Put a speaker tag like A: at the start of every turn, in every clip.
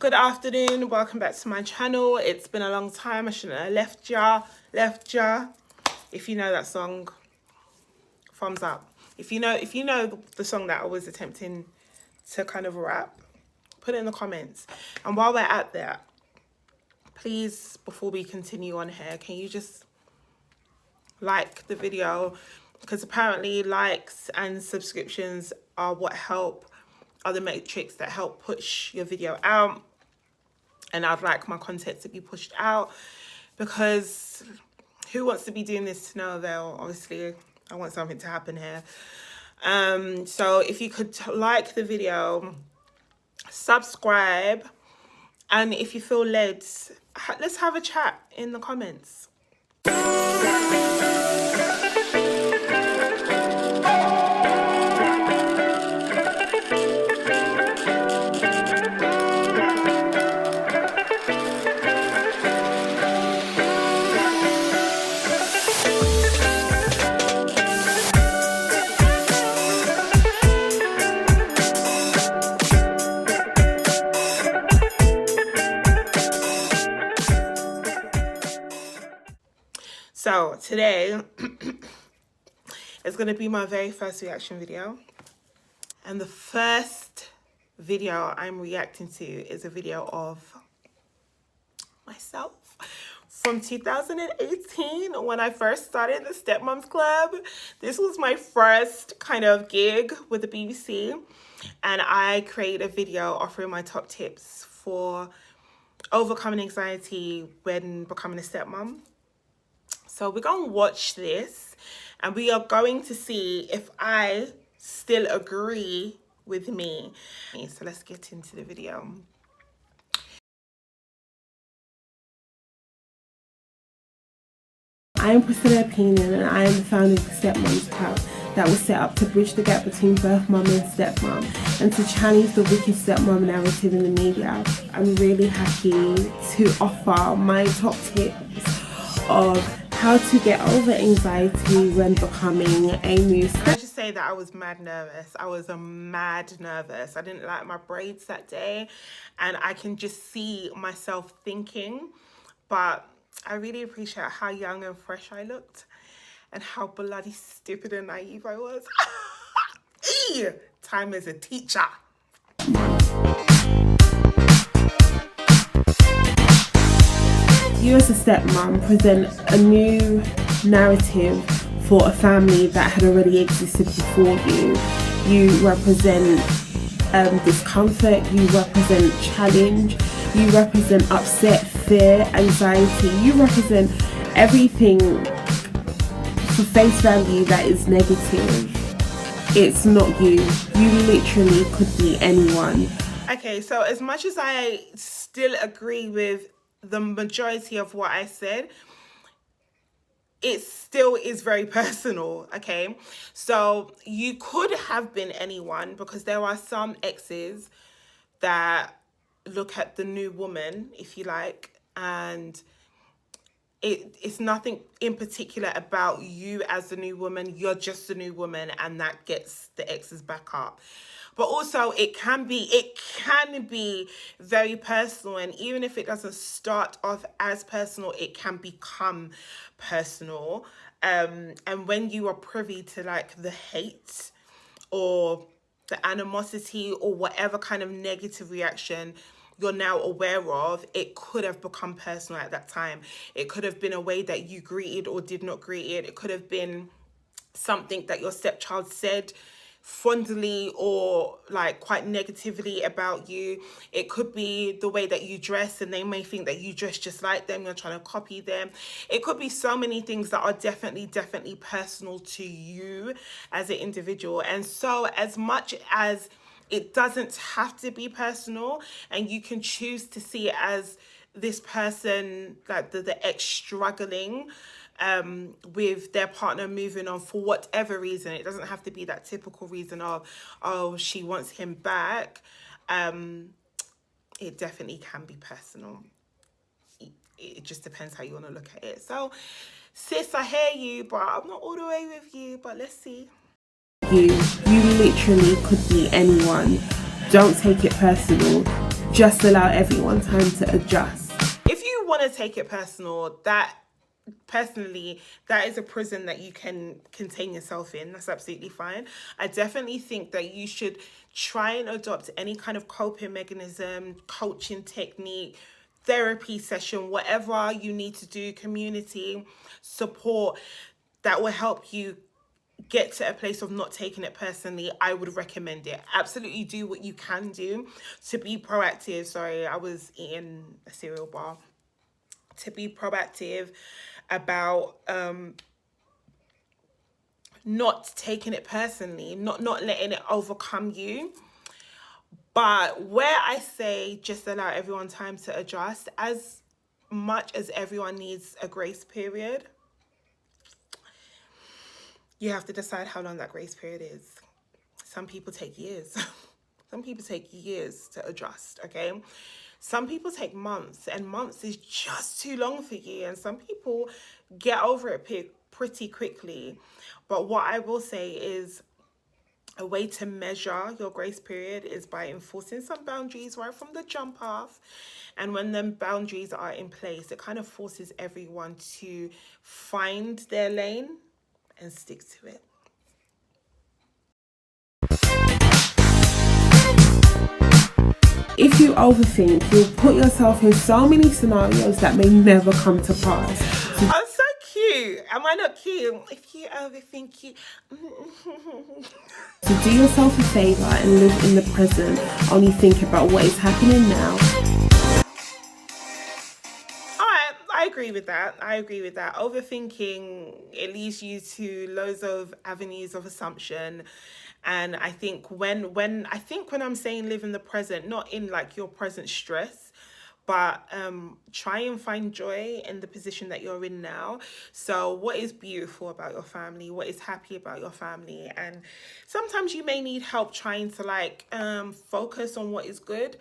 A: Good afternoon, welcome back to my channel. It's been a long time. I shouldn't have left ya. If you know that song, thumbs up. If you know the song that I was attempting to kind of rap, put it in the comments. And while we're at that, please, before we continue on here, can you just like the video? Because apparently likes and subscriptions are the metrics that help push your video out. And I'd like my content to be pushed out, because who wants to be doing this to no avail? Obviously, I want something to happen here. So if you could like the video, subscribe, and if you feel led, let's have a chat in the comments. So today is going to be my very first reaction video, and the first video I'm reacting to is a video of myself from 2018 when I first started the Stepmums Club. This was my first kind of gig with the BBC, and I created a video offering my top tips for overcoming anxiety when becoming a stepmom. So we're going to watch this, and we are going to see if I still agree with me. So let's get into the video.
B: I am Priscilla Opinion, and I am the founder of the Stepmums Club that was set up to bridge the gap between birth mum and stepmom and to challenge the wicked stepmom narrative in the media. I'm really happy to offer my top tips of how to get over anxiety when becoming a new stepmom.
A: Let's just say that I was mad nervous. I was mad nervous. I didn't like my braids that day, and I can just see myself thinking, but I really appreciate how young and fresh I looked and how bloody stupid and naive I was. Time as a teacher.
B: You as a stepmom present a new narrative for a family that had already existed before you. You represent discomfort, you represent challenge, you represent upset, fear, anxiety. You represent everything for face value that is negative. It's not you. You literally could be anyone.
A: Okay, so as much as I still agree with the majority of what I said, it still is very personal, okay? So you could have been anyone, because there are some exes that look at the new woman, if you like, and it's nothing in particular about you as the new woman. You're just the new woman, and that gets the exes back up. But also it can be very personal, and even if it doesn't start off as personal, it can become personal. And when you are privy to like the hate or the animosity or whatever kind of negative reaction you're now aware of, it could have become personal at that time. It could have been a way that you greeted or did not greet it. It could have been something that your stepchild said fondly or like quite negatively about you. It could be the way that you dress, and they may think that you dress just like them, you're trying to copy them. It could be so many things that are definitely personal to you as an individual. And so as much as it doesn't have to be personal, and you can choose to see it as this person, like the ex struggling with their partner moving on for whatever reason. It doesn't have to be that typical reason of, oh, she wants him back. It definitely can be personal. It just depends how you want to look at it. So, sis, I hear you, but I'm not all the way with you, but let's see.
B: You literally could be anyone. Don't take it personal. just allow everyone time to adjust.
A: If you want to take it personal, that is a prison that you can contain yourself in. That's absolutely fine. I definitely think that you should try and adopt any kind of coping mechanism, coaching technique, therapy session, whatever you need to do, community support that will help you get to a place of not taking it personally. I would recommend it. Absolutely do what you can do to be proactive. Sorry, I was eating a cereal bar. To be proactive about not taking it personally, not letting it overcome you. But where I say just allow everyone time to adjust, as much as everyone needs a grace period, you have to decide how long that grace period is. Some people take years. Some people take years to adjust, okay? Some people take months, and months is just too long for you. And some people get over it pretty quickly. But what I will say is a way to measure your grace period is by enforcing some boundaries right from the jump off. And when them boundaries are in place, it kind of forces everyone to find their lane and stick to it.
B: If you overthink, you'll put yourself in so many scenarios that may never come to pass.
A: I'm so cute. Am I not cute? If you overthink, you...
B: So do yourself a favour and live in the present. Only think about what is happening now.
A: I agree with that. Overthinking, it leads you to loads of avenues of assumption. And I think when I'm saying live in the present, not in like your present stress, but try and find joy in the position that you're in now. So what is beautiful about your family? What is happy about your family? And sometimes you may need help trying to focus on what is good,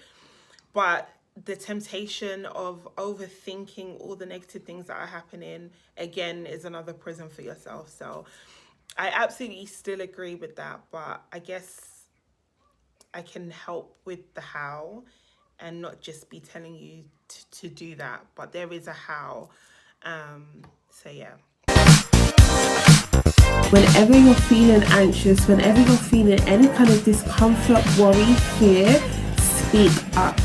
A: but the temptation of overthinking all the negative things that are happening, again, is another prison for yourself. So I absolutely still agree with that, but I guess I can help with the how and not just be telling you to do that, but there is a how. So yeah.
B: Whenever you're feeling anxious, whenever you're feeling any kind of discomfort, worry, fear, speak up.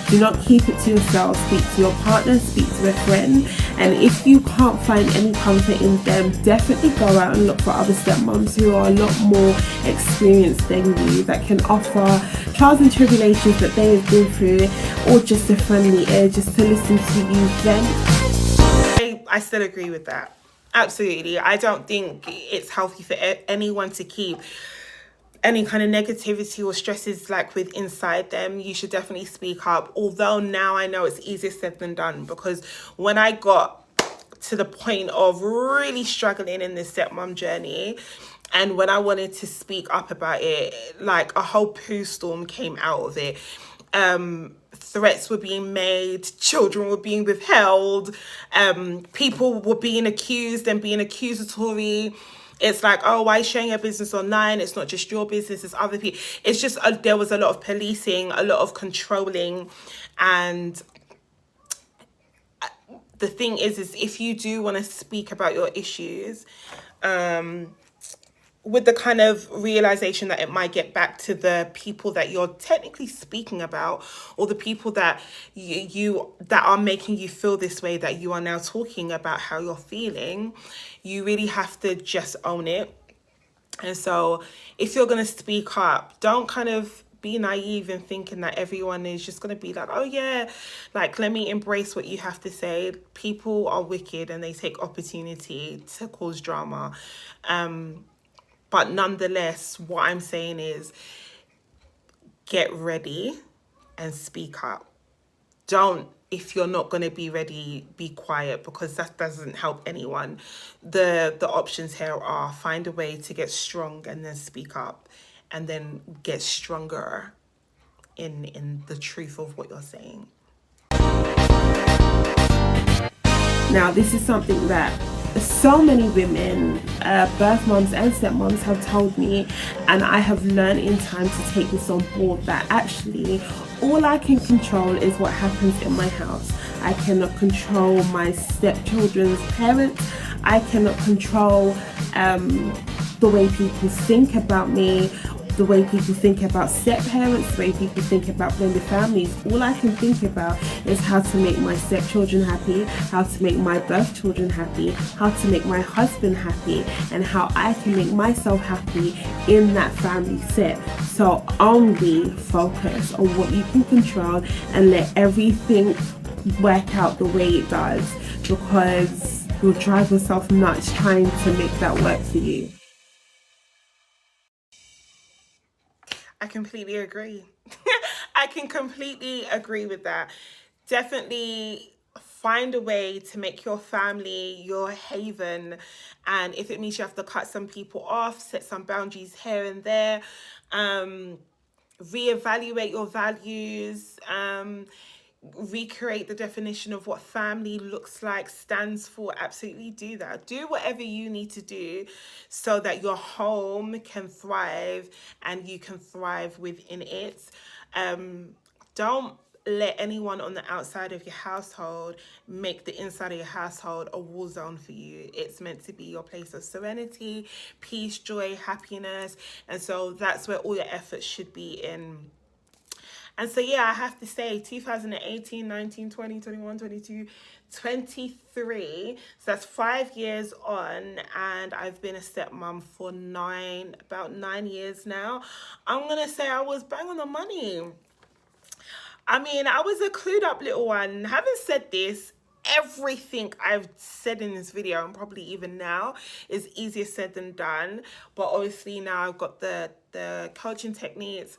B: Do not keep it to yourself. Speak to your partner, speak to a friend. And if you can't find any comfort in them, definitely go out and look for other stepmoms who are a lot more experienced than you, that can offer trials and tribulations that they have been through, or just a friendly ear just to listen to you vent.
A: I still agree with that. Absolutely. I don't think it's healthy for anyone to keep any kind of negativity or stresses with inside them. You should definitely speak up. Although now I know it's easier said than done, because when I got to the point of really struggling in this stepmom journey, and when I wanted to speak up about it, a whole poo storm came out of it. Threats were being made, children were being withheld, people were being accused and being accusatory. It's why are you sharing your business online? It's not just your business, it's other people. It's just, there was a lot of policing, a lot of controlling. And the thing is if you do want to speak about your issues, with the kind of realization that it might get back to the people that you're technically speaking about, or the people that you that are making you feel this way, that you are now talking about how you're feeling, you really have to just own it. And so if you're going to speak up, don't kind of be naive in thinking that everyone is just going to be oh yeah, let me embrace what you have to say. People are wicked and they take opportunity to cause drama. But nonetheless, what I'm saying is get ready and speak up. Don't, if you're not going to be ready, be quiet, because that doesn't help anyone. The options here are find a way to get strong and then speak up, and then get stronger in the truth of what you're saying.
B: Now, this is something that so many women, birth moms and stepmoms, have told me, and I have learned in time to take this on board, that actually all I can control is what happens in my house. I cannot control my stepchildren's parents. I cannot control the way people think about me, the way people think about step parents, the way people think about blended families. All I can think about is how to make my stepchildren happy, how to make my birth children happy, how to make my husband happy, and how I can make myself happy in that family set. So only focus on what you can control and let everything work out the way it does, because you'll drive yourself nuts trying to make that work for you.
A: I completely agree. I can completely agree with that. Definitely find a way to make your family your haven. And if it means you have to cut some people off, set some boundaries here and there, reevaluate your values, recreate the definition of what family looks like, stands for, absolutely do that. Do whatever you need to do so that your home can thrive and you can thrive within it. Don't let anyone on the outside of your household make the inside of your household a war zone for you. It's meant to be your place of serenity, peace, joy, happiness. And so that's where all your efforts should be in. And so, yeah, I have to say 2018, 19, 20, 21, 22, 23. So that's 5 years on, and I've been a stepmom for about 9 years now. I'm going to say I was bang on the money. I mean, I was a clued up little one. Having said this, everything I've said in this video, and probably even now, is easier said than done. But obviously now I've got the coaching techniques.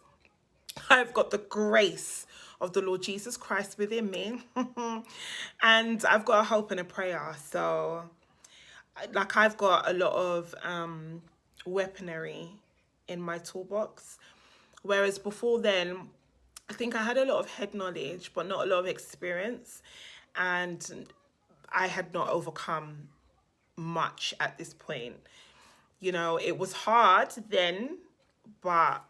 A: I've got the grace of the Lord Jesus Christ within me. And I've got a hope and a prayer. So, like, I've got a lot of weaponry in my toolbox. Whereas before then, I think I had a lot of head knowledge, but not a lot of experience. And I had not overcome much at this point. You know, it was hard then, but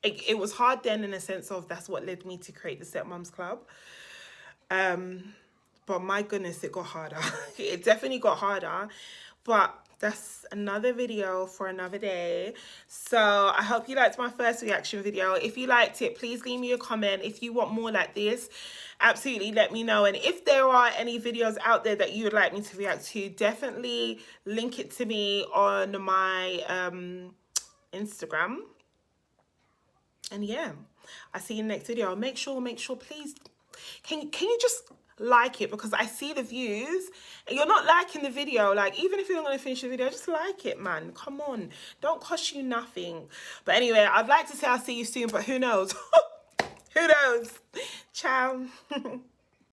A: it was hard then in a sense of that's what led me to create the Stepmums Club. But my goodness, it got harder. It definitely got harder. But that's another video for another day. So I hope you liked my first reaction video. If you liked it, please leave me a comment. If you want more like this, absolutely let me know. And if there are any videos out there that you would like me to react to, definitely link it to me on my Instagram. And yeah, I'll see you in the next video. Make sure, please, can you just like it, because I see the views and you're not liking the video. Like, even if you're not going to finish the video, just like it, man. Come on, don't cost you nothing. But anyway, I'd like to say I'll see you soon, but who knows? Who knows? Ciao.